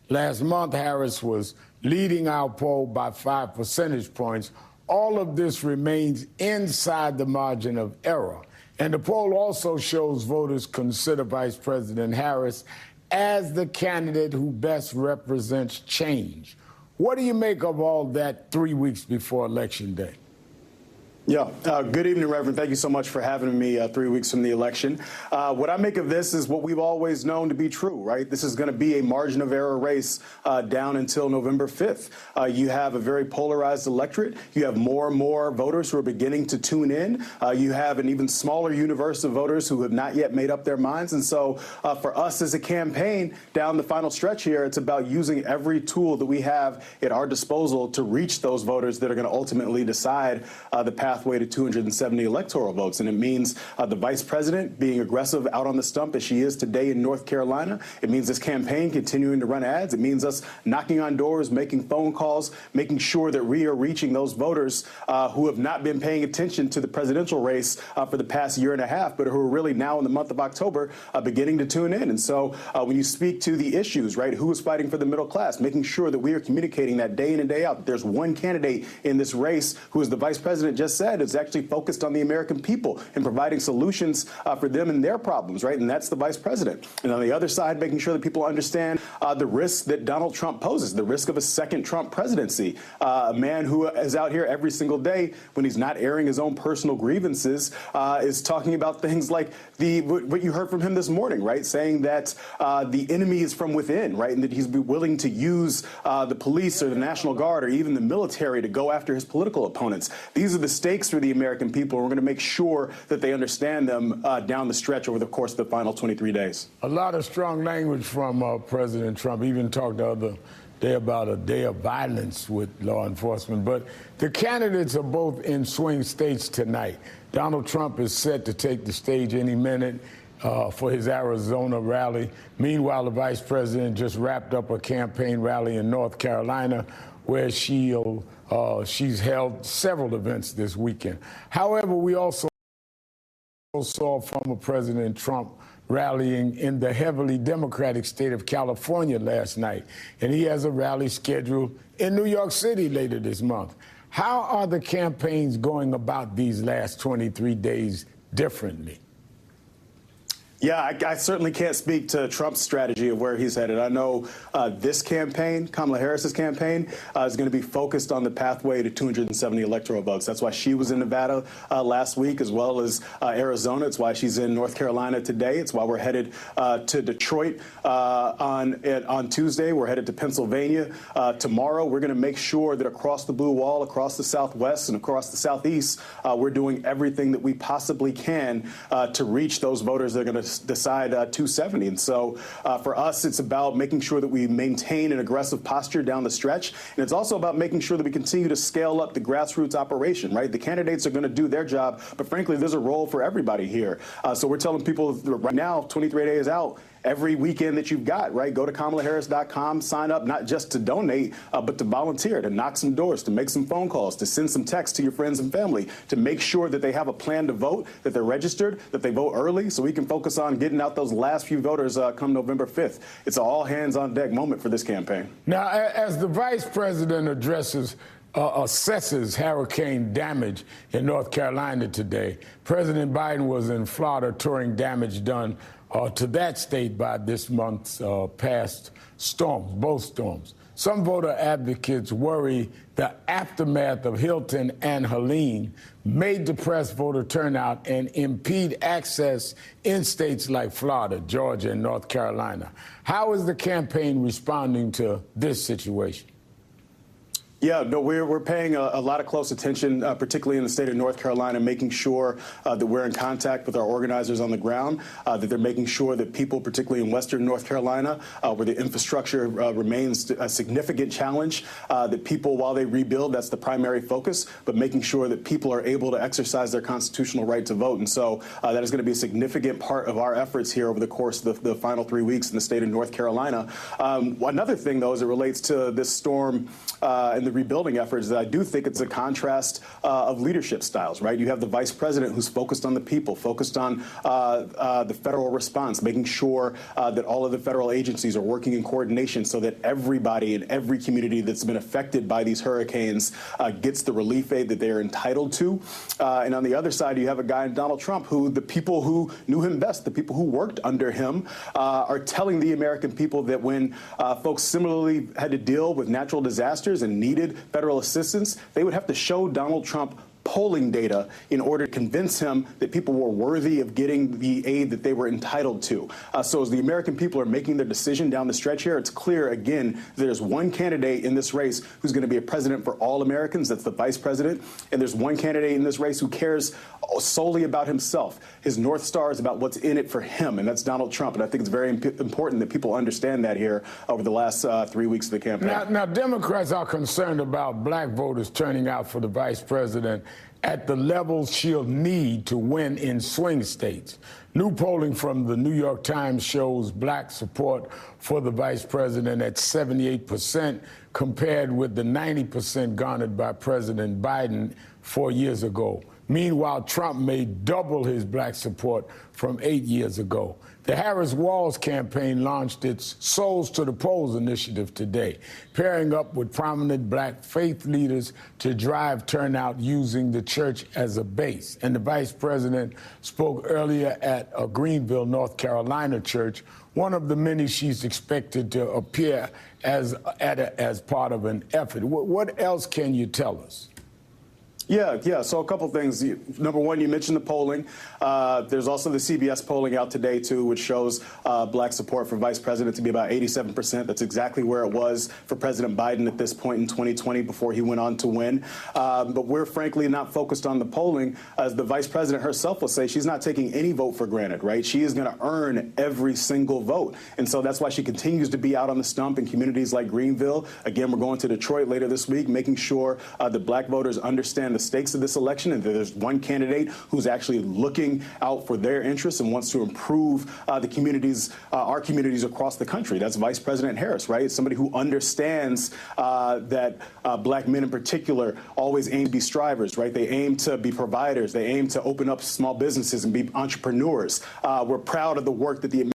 Last month, Harris was leading our poll by 5 percentage points. All of this remains inside the margin of error. And the poll also shows voters consider Vice President Harris as the candidate who best represents change. What do you make of all that 3 weeks before Election Day? Yeah. Good evening, Reverend. Thank you so much for having me 3 weeks from the election. What I make of this is what we've always known to be true, right? This is going to be a margin of error race down until November 5th. You have a very polarized electorate. You have more and more voters who are beginning to tune in. You have an even smaller universe of voters who have not yet made up their minds. And so for us as a campaign down the final stretch here, it's about using every tool that we have at our disposal to reach those voters that are going to ultimately decide the pathway to 270 electoral votes. And it means the vice president being aggressive out on the stump as she is today in North Carolina. It means this campaign continuing to run ads. It means us knocking on doors, making phone calls, making sure that we are reaching those voters who have not been paying attention to the presidential race for the past year and a half, but who are really now in the month of October beginning to tune in. And so when you speak to the issues, right, who is fighting for the middle class, making sure that we are communicating that day in and day out, that there's one candidate in this race who, as the vice president just said, is actually focused on the American people and providing solutions for them and their problems, right? And that's the vice president. And on the other side, making sure that people understand the risk that Donald Trump poses, the risk of a second Trump presidency, a man who is out here every single day when he's not airing his own personal grievances, is talking about things like what you heard from him this morning, right? Saying that the enemy is from within, right? And that he's willing to use the police or the National Guard or even the military to go after his political opponents. These are the stakes for the American people. We're going to make sure that they understand them down the stretch over the course of the final 23 days. A lot of strong language from President Trump. Even talked the other day about a day of violence with law enforcement. But the candidates are both in swing states tonight. Donald Trump is set to take the stage any minute for his Arizona rally. Meanwhile, the vice president just wrapped up a campaign rally in North Carolina where she's held several events this weekend. However, we also saw former President Trump rallying in the heavily Democratic state of California last night, and he has a rally scheduled in New York City later this month. How are the campaigns going about these last 23 days differently? Yeah, I certainly can't speak to Trump's strategy of where he's headed. I know this campaign, Kamala Harris's campaign, is going to be focused on the pathway to 270 electoral votes. That's why she was in Nevada last week, as well as Arizona. It's why she's in North Carolina today. It's why we're headed to Detroit on Tuesday. We're headed to Pennsylvania tomorrow. We're going to make sure that across the blue wall, across the Southwest and across the Southeast, we're doing everything that we possibly can to reach those voters that are going to decide 270. And so for us, it's about making sure that we maintain an aggressive posture down the stretch. And it's also about making sure that we continue to scale up the grassroots operation, right? The candidates are going to do their job. But frankly, there's a role for everybody here. So we're telling people right now, 23 days out, every weekend that you've got, right? Go to KamalaHarris.com, sign up, not just to donate, but to volunteer, to knock some doors, to make some phone calls, to send some texts to your friends and family, to make sure that they have a plan to vote, that they're registered, that they vote early, so we can focus on getting out those last few voters come November 5th. It's an all hands on deck moment for this campaign. Now, as the vice president assesses hurricane damage in North Carolina today, President Biden was in Florida touring damage done to that state by this month's past storms, both storms. Some voter advocates worry the aftermath of Hilton and Helene may depress voter turnout and impede access in states like Florida, Georgia, and North Carolina. How is the campaign responding to this situation? Yeah, no, we're paying a lot of close attention, particularly in the state of North Carolina, making sure that we're in contact with our organizers on the ground, that they're making sure that people, particularly in Western North Carolina, where the infrastructure remains a significant challenge, that people, while they rebuild, that's the primary focus, but making sure that people are able to exercise their constitutional right to vote. And so that is going to be a significant part of our efforts here over the course of the final 3 weeks in the state of North Carolina. Another thing, though, as it relates to this storm and the rebuilding efforts is that I do think it's a contrast of leadership styles, right? You have the vice president who's focused on the people, focused on the federal response, making sure that all of the federal agencies are working in coordination so that everybody in every community that's been affected by these hurricanes gets the relief aid that they're entitled to. And on the other side, you have a guy in Donald Trump who the people who knew him best, the people who worked under him, are telling the American people that when folks similarly had to deal with natural disasters and needed federal assistance, they would have to show Donald Trump polling data in order to convince him that people were worthy of getting the aid that they were entitled to. So as the American people are making their decision down the stretch here, it's clear, again, there's one candidate in this race who's going to be a president for all Americans. That's the vice president. And there's one candidate in this race who cares solely about himself. His North Star is about what's in it for him, and that's Donald Trump. And I think it's very important that people understand that here over the last 3 weeks of the campaign. Now, Democrats are concerned about black voters turning out for the vice president at the levels she'll need to win in swing states. New polling from the New York Times shows black support for the vice president at 78%, compared with the 90% garnered by President Biden 4 years ago. Meanwhile, Trump may double his black support from 8 years ago. The Harris-Walz campaign launched its Souls to the Polls initiative today, pairing up with prominent black faith leaders to drive turnout using the church as a base. And the vice president spoke earlier at a Greenville, North Carolina church, one of the many she's expected to appear as part of an effort. What else can you tell us? Yeah. So a couple things. Number one, you mentioned the polling. There's also the CBS polling out today, too, which shows black support for vice president to be about 87%. That's exactly where it was for President Biden at this point in 2020 before he went on to win. But we're frankly not focused on the polling. As the vice president herself will say, she's not taking any vote for granted, right? She is going to earn every single vote. And so that's why she continues to be out on the stump in communities like Greenville. Again, we're going to Detroit later this week, making sure that black voters understand the stakes of this election and that there's one candidate who's actually looking out for their interests and wants to improve the communities, our communities across the country. That's Vice President Harris, right? It's somebody who understands that black men in particular always aim to be strivers, right? They aim to be providers. They aim to open up small businesses and be entrepreneurs. We're proud of the work that the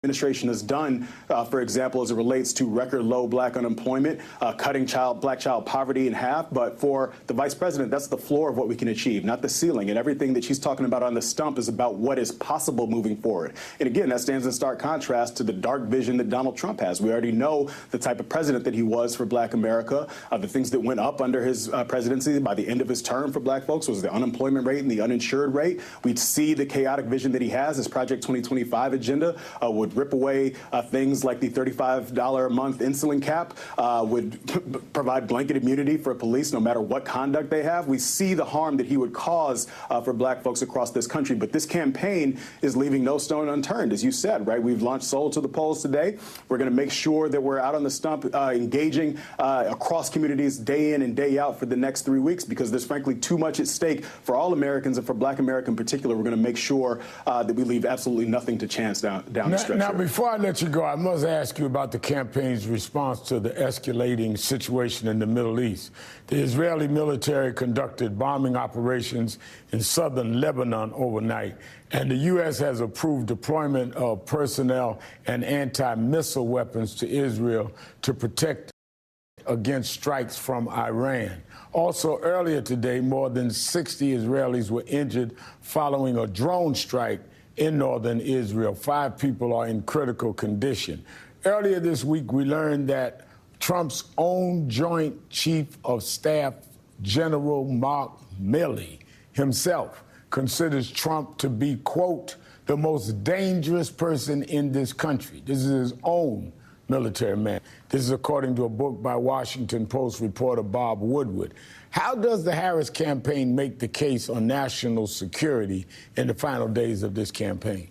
administration has done, for example, as it relates to record low black unemployment, cutting black child poverty in half. But for the vice president, that's the floor of what we can achieve, not the ceiling. And everything that she's talking about on the stump is about what is possible moving forward. And again, that stands in stark contrast to the dark vision that Donald Trump has. We already know the type of president that he was for black America. The things that went up under his presidency by the end of his term for black folks was the unemployment rate and the uninsured rate. We'd see the chaotic vision that he has. His Project 2025 agenda would rip away things like the $35 a month insulin cap, would provide blanket immunity for police no matter what conduct they have. We see the harm that he would cause for black folks across this country. But this campaign is leaving no stone unturned, as you said, right? We've launched Soul to the Polls today. We're going to make sure that we're out on the stump engaging across communities day in and day out for the next 3 weeks, because there's frankly too much at stake for all Americans, and for black America in particular. We're going to make sure that we leave absolutely nothing to chance down the stretch. Now, before I let you go, I must ask you about the campaign's response to the escalating situation in the Middle East. The Israeli military conducted bombing operations in southern Lebanon overnight, and the U.S. has approved deployment of personnel and anti-missile weapons to Israel to protect against strikes from Iran. Also, earlier today, more than 60 Israelis were injured following a drone strike in northern Israel. 5 people are in critical condition. Earlier this week, we learned that Trump's own Joint Chief of Staff, General Mark Milley, himself considers Trump to be, quote, the most dangerous person in this country. This is his own military man. This is according to a book by Washington Post reporter Bob Woodward. How does the Harris campaign make the case on national security in the final days of this campaign?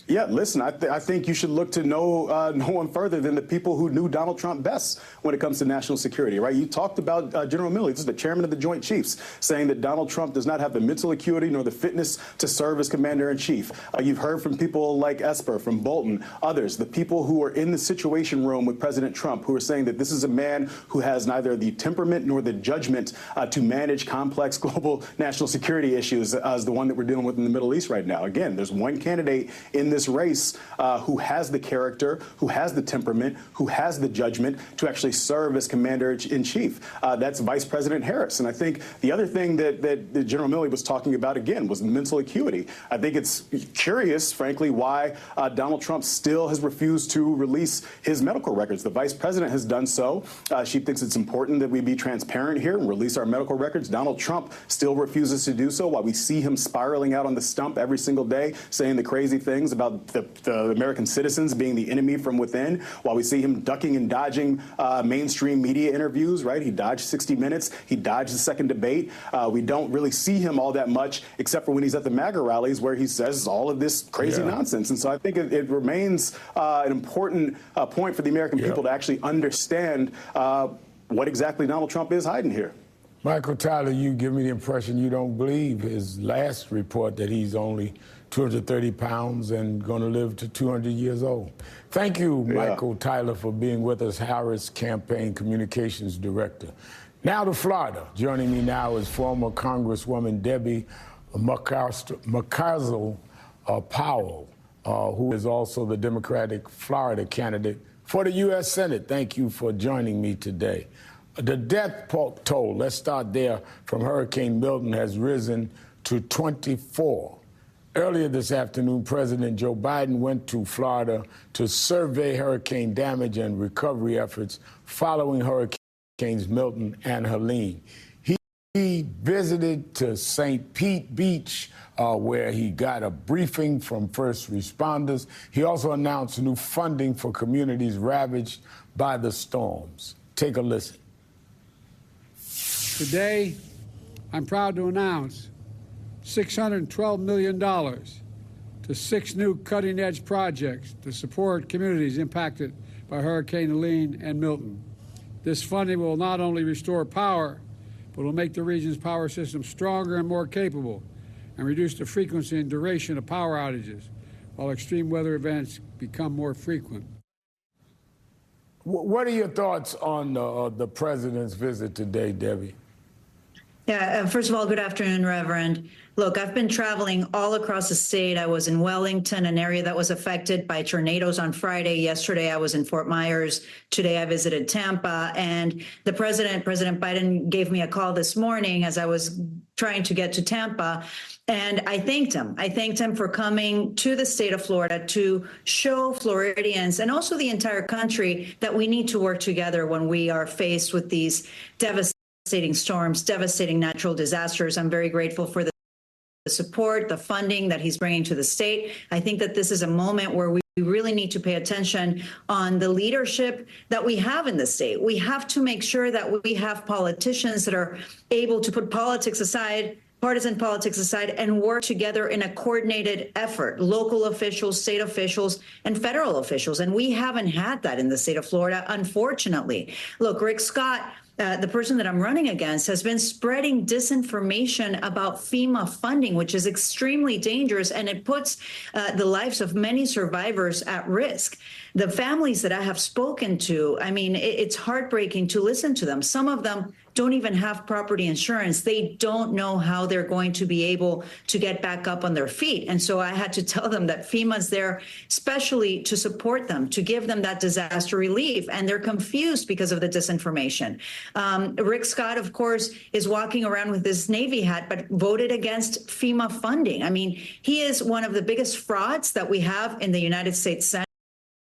Yeah, listen, I think you should look to no one further than the people who knew Donald Trump best when it comes to national security, right? You talked about General Milley, this is the chairman of the Joint Chiefs, saying that Donald Trump does not have the mental acuity nor the fitness to serve as commander-in-chief. You've heard from people like Esper, from Bolton, others, the people who are in the Situation Room with President Trump, who are saying that this is a man who has neither the temperament nor the judgment to manage complex global national security issues as the one that we're dealing with in the Middle East right now. Again, there's one candidate in this race who has the character, who has the temperament, who has the judgment to actually serve as commander-in-chief. That's Vice President Harris. And I think the other thing that General Milley was talking about, again, was mental acuity. I think it's curious, frankly, why Donald Trump still has refused to release his medical records. The Vice President has done so. She thinks it's important that we be transparent here and release our medical records. Donald Trump still refuses to do so, while we see him spiraling out on the stump every single day, saying the crazy things about the American citizens being the enemy from within, while we see him ducking and dodging mainstream media interviews, right? He dodged 60 Minutes. He dodged the second debate. We don't really see him all that much, except for when he's at the MAGA rallies where he says all of this crazy nonsense. And so I think it remains an important point for the American people to actually understand what exactly Donald Trump is hiding here. Michael Tyler, you give me the impression you don't believe his last report that he's only 230 pounds and going to live to 200 years old. Thank you, Michael Tyler, for being with us, Harris Campaign Communications Director. Now to Florida. Joining me now is former Congresswoman Debbie Mucarsel-Powell, who is also the Democratic Florida candidate for the U.S. Senate. Thank you for joining me today. The death toll, let's start there, from Hurricane Milton has risen to 24. Earlier this afternoon, President Joe Biden went to Florida to survey hurricane damage and recovery efforts following Hurricanes Milton and Helene. He visited to St. Pete Beach, where he got a briefing from first responders. He also announced new funding for communities ravaged by the storms. Take a listen. Today, I'm proud to announce $612 million to 6 new cutting-edge projects to support communities impacted by Hurricane Helene and Milton. This funding will not only restore power, but will make the region's power system stronger and more capable and reduce the frequency and duration of power outages while extreme weather events become more frequent. What are your thoughts on the president's visit today, Debbie? Yeah, first of all, good afternoon, Reverend. Look, I've been traveling all across the state. I was in Wellington, an area that was affected by tornadoes on Friday. Yesterday, I was in Fort Myers. Today, I visited Tampa. And the President Biden, gave me a call this morning as I was trying to get to Tampa. And I thanked him. I thanked him for coming to the state of Florida to show Floridians and also the entire country that we need to work together when we are faced with these devastating storms, devastating natural disasters. I'm very grateful for the support, the funding that he's bringing to the state. I think that this is a moment where we really need to pay attention on the leadership that we have in the state. We have to make sure that we have politicians that are able to put politics aside, partisan politics aside, and work together in a coordinated effort, local officials, state officials, and federal officials. And we haven't had that in the state of Florida, unfortunately. Look, Rick Scott, the person that I'm running against, has been spreading disinformation about FEMA funding, which is extremely dangerous, and it puts the lives of many survivors at risk. The families that I have spoken to, I mean, it's heartbreaking to listen to them. Some of them don't even have property insurance. They don't know how they're going to be able to get back up on their feet. And so I had to tell them that FEMA's there especially to support them, to give them that disaster relief. And they're confused because of the disinformation. Rick Scott, of course, is walking around with this Navy hat, but voted against FEMA funding. I mean, he is one of the biggest frauds that we have in the United States Senate.